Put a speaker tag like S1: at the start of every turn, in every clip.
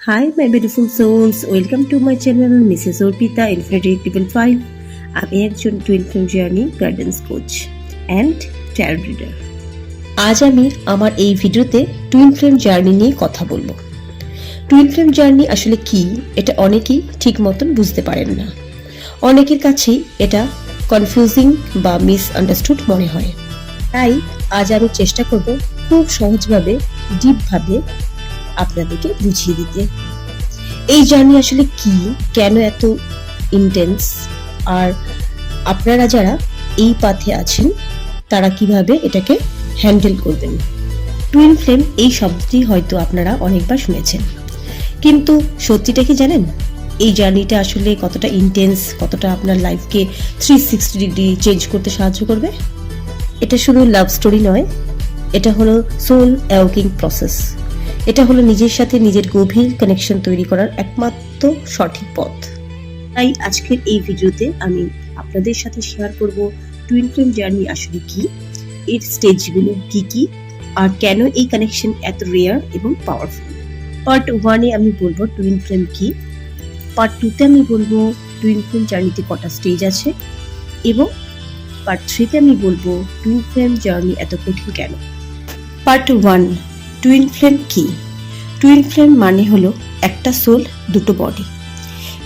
S1: Hi my beautiful souls, welcome to my channel Mrs. Orpita Infinity Level 5. আমি একজন twin flame journey guidance coach and taro reader. আজ আমি আমার এই ভিডিওতে টুইন ফ্লেম জার্নি নিয়ে কথা বলবো। টুইন ফ্লেম জার্নি আসলে কি, এটা অনেকেই ঠিক মতন বুঝতে পারেন না। অনেকের কাছেই এটা কনফিউজিং বা মিসআন্ডারস্টুড মনে হয়। তাই আজ আমি চেষ্টা করব খুব সহজভাবে, ডিপভাবে আপনাদেরকে বুঝিয়ে দিতে এই জার্নি আসলে কি, কেন এত ইন্টেন্স, আর আপনারা যারা এই পাথে আছেন তারা কিভাবে এটাকে হ্যান্ডেল করবেন। টুইন ফ্লেম এই শব্দটি হয়তো আপনারা অনেকবার শুনেছেন, কিন্তু সত্যিটা কি জানেন? এই জার্নিটা আসলে কতটা ইন্টেন্স, কতটা আপনার লাইফকে 360 ডিগ্রি চেঞ্জ করতে সাহায্য করবে। এটা শুধু লাভ স্টোরি নয়, এটা হলো সোল অ্যাওয়েকিং প্রসেস। এটা হলো নিজের সাথে নিজের গভীর কানেকশন তৈরি করার একমাত্র সঠিক পথ। তাই আজকের এই ভিডিওতে আমি আপনাদের সাথে শেয়ার করব টুইন ফ্লেম জার্নি আসলে কি, এর স্টেজগুলো কি কি, আর কেন এই কানেকশন এত রেয়ার এবং পাওয়ারফুল। পার্ট 1-এ আমি বলবো টুইন ফ্লেম কি, পার্ট 2-তে আমি বলবো টুইন ফ্লেম জার্নিতে কটা স্টেজ আছে, এবং পার্ট 3-তে আমি বলবো টুইন ফ্লেম জার্নি এত কঠিন কেন। পার্ট 1, টুইন ফ্লেম কি? টুইন ফ্লেম মানে হলো একটা সোল, দুটো বডি।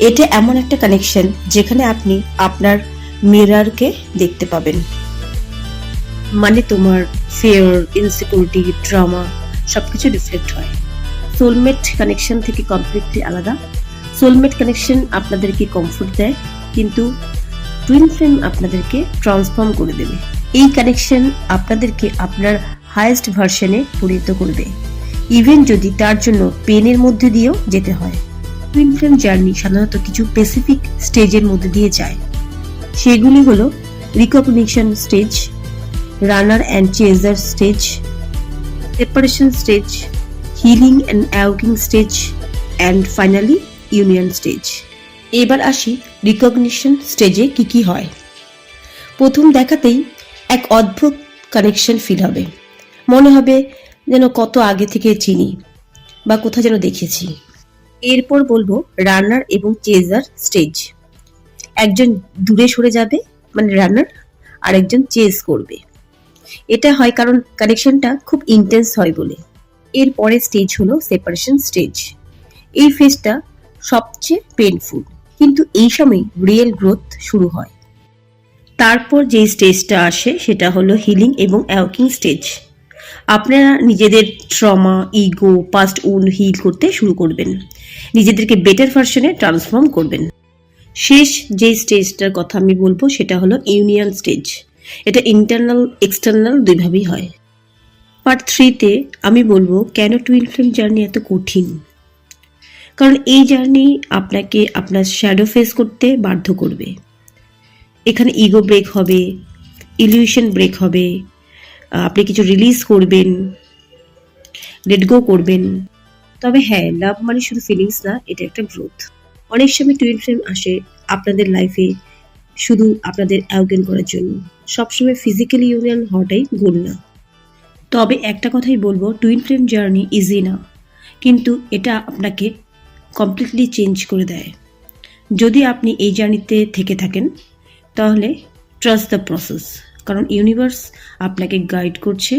S1: এটা এমন একটা কানেকশন যেখানে আপনি আপনার মিররকে দেখতে পাবেন। মানে তোমার ফিয়ার, ইনসিকিউরিটি, ড্রামা সবকিছু রিফ্লেক্ট হয়। সোলমেট কানেকশন থেকে কমপ্লিটলি আলাদা। সোলমেট কানেকশন আপনাদেরকে কমফোর্ট দেয়, কিন্তু টুইন ফ্লেম আপনাদেরকে ট্রান্সফর্ম করে দেবে। এই কানেকশন আপনাদেরকে আপনার হাইয়েস্ট ভার্সনে পরিণত করবে, ইভেন যদি তার জন্য পেনের মধ্যে দিয়েও যেতে হয়। টুইন ফ্লেম জার্নি সাধারণত কিছু স্পেসিফিক স্টেজের মধ্যে দিয়ে যায়। সেগুলি হলো recognition stage, runner and chaser stage, separation stage, healing and অ্যাওয়েকিং stage, and finally union stage. এবার আসি রিকগনিশন স্টেজে কি কি হয়। প্রথম দেখাতেই এক অদ্ভুত কানেকশন ফিল হবে, মনে হবে যেন কত আগে থেকে চিনি বা কোথাও যেন দেখেছি। এরপর বলবো রানার এবং চেজার স্টেজ। একজন দূরে সরে যাবে, মানে রানার, আর একজন চেজ করবে। এটা হয় কারণ কানেকশনটা খুব ইন্টেন্স হয় বলে। এর পরের স্টেজ হলো সেপারেশন স্টেজ। এই ফেজটা সবচেয়ে পেইনফুল, কিন্তু এই সময় রিয়েল গ্রোথ শুরু হয়। তারপর যে স্টেজটা আসে সেটা হলো হিলিং এবং অ্যাওয়েকিং স্টেজ। আপনারা নিজেদের trauma, ego, past wound heal করতে শুরু করবেন, নিজেদেরকে বেটার ভার্সনে ট্রান্সফর্ম করবেন। শেষ যে স্টেজটার কথা আমি বলবো সেটা হলো ইউনিয়ন স্টেজ। এটা ইন্টারনাল এক্সটার্নাল দুইভাবেই হয়। পার্ট 3-তে আমি বলবো কেন টুইন ফ্লেম জার্নি এত কঠিন। কারণ এই জার্নি আপনাকে আপনার শ্যাডো ফেস করতে বাধ্য করবে। এখানে ইগো ব্রেক হবে, ইলিউশন ব্রেক হবে, আপনি কিছু রিলিজ করবেন, লেট গো করবেন। তবে হ্যাঁ, লাভ মানে শুধু ফিলিংস না, এটা একটা গ্রোথ। অনেক সময় টুইন ফ্লেম আসে আপনাদের লাইফে শুধু আপনাদের অ্যাওয়েকেন করার জন্য। সবসময় ফিজিক্যালি ইউনিয়ন হওয়াটাই গোল না। তবে একটা কথাই বলবো, টুইন ফ্লেম জার্নি ইজি না, কিন্তু এটা আপনাকে কমপ্লিটলি চেঞ্জ করে দেয়। যদি আপনি এই জার্নিতে থেকে থাকেন তাহলে ট্রাস্ট দ্য প্রসেস, কারণ ইউনিভার্স আপনাকে গাইড করছে,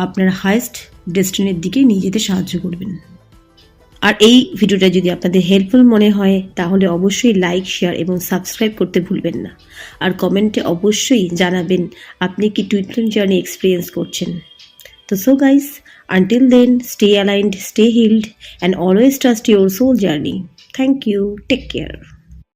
S1: আপনার হাইয়েস্ট ডেস্টিনির দিকে নিয়ে যেতে সাহায্য করবেন। আর এই ভিডিওটা যদি আপনাদের হেল্পফুল মনে হয় তাহলে অবশ্যই লাইক, শেয়ার এবং সাবস্ক্রাইব করতে ভুলবেন না। আর কমেন্টে অবশ্যই জানাবেন আপনি কি টুইন ফ্লেম জার্নি এক্সপিরিয়েন্স করছেন। তো so guys, until then, stay aligned, stay healed, and always trust your soul journey. Thank you. Take care.